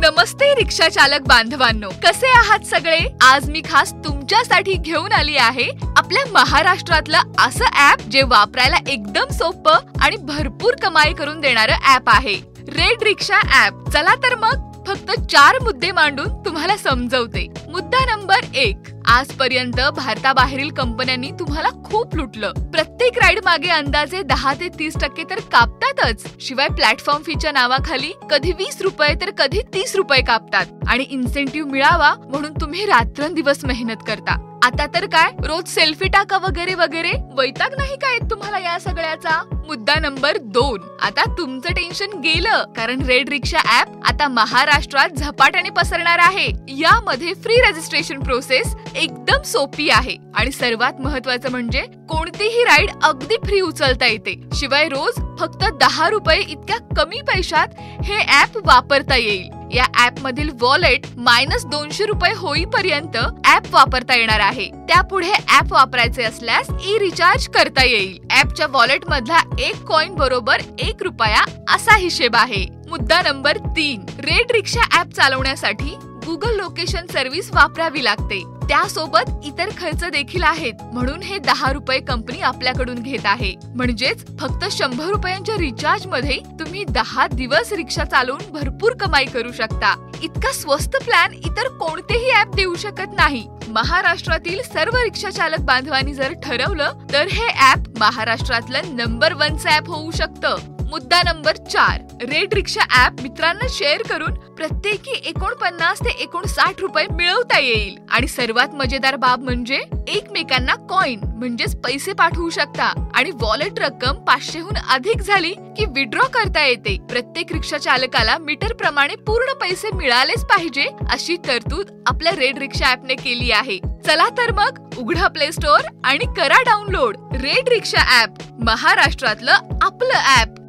नमस्ते रिक्षा चालक बांधवांनो, कसे आहात सगळे? आज मी खास तुमच्यासाठी घेऊन आली आहे आपल्या महाराष्ट्रातलं असं ऍप जे वापरायला एकदम सोपं आणि भरपूर कमाई करून देणारं ऍप आहे, रेड रिक्षा ऍप. चला तर मग फक्त 4 मुद्दे मांडून तुम्हाला समजवते. मुद्दा नंबर 1. आजपर्यंत भारताबाहेरील कंपन्यांनी तुम्हाला खूप लुटलं. प्रत्येक राईड मागे अंदाजे 10 ते 30% तर कापतातच. शिवाय प्लॅटफॉर्म फीच्या नावाखाली कधी 20 रुपये तर कधी 30 रुपये कापतात आणि इन्सेंटिव्ह मिळावा म्हणून तुम्ही रात्रंदिवस मेहनत करता. आता तर काय, रोज सेल्फी टाका वगैरे वगैरे. वैताग नाही काय तुम्हाला या सगळ्याचा? मुद्दा नंबर 2. आता तुमचं टेन्शन गेलं, कारण रेड रिक्षा ऍप आता महाराष्ट्रात झपाट्याने पसरणार आहे. यामध्ये फ्री रजिस्ट्रेशन प्रोसेस एकदम सोपी आहे आणि सर्वात महत्त्वाचं म्हणजे कोणतीही राईड अगदी फ्री उचलता येते. शिवाय रोज फक्त 10 रुपये इतक्या कमी पैशात हे ऍप वापरता येईल. या ऍप मधील वॉलेट -200 रुपये होईपर्यंत ऍप वापरता येणार आहे. त्यापुढे ऍप वापरायचे असल्यास ई रिचार्ज करता येईल. ऍपच्या वॉलेट मधला 1 कॉइन बरोबर 1 रुपया असा हिशेब आहे. मुद्दा नंबर 3. रेड रिक्षा ऍप चालवण्यासाठी गुगल लोकेशन सर्व्हिस वापरावी लागते. त्यासोबत इतर खर्च देखील आहेत, म्हणून हे 10 रुपये कंपनी आपल्याकडून घेत आहे. म्हणजेच फक्त 100 रुपयांच्या रिचार्ज मध्ये तुम्ही 10 दिवस रिक्षा चालवून भरपूर कमाई करू शकता. इतका स्वस्त प्लॅन इतर कोणतेही ऍप देऊ शकत नाही. महाराष्ट्रातील सर्व रिक्षा चालक बांधवांनी जर ठरवलं तर हे ऍप महाराष्ट्रातलं नंबर 1 ऍप होऊ शकतं. मुद्दा नंबर 4. रेड रिक्षा ऍप मित्रांना शेअर करून प्रत्येकी 49 ते 59 रुपये मिळवता येईल. आणि सर्वात मजेदार बाब म्हणजे एकमेकांना कॉइन म्हणजेच पैसे पाठवू शकता आणि वॉलेट रक्कम 500हून अधिक झाली की विड्रॉ करता येते. प्रत्येक रिक्षा चालकाला मीटर प्रमाणे पूर्ण पैसे मिळालेच पाहिजे अशी तरतूद आपल्या रेड रिक्षा ऍपने केली आहे. चला तर मग उघडा प्ले स्टोअर आणि करा डाउनलोड रेड रिक्षा ऍप, महाराष्ट्रातलं आपलं ऍप.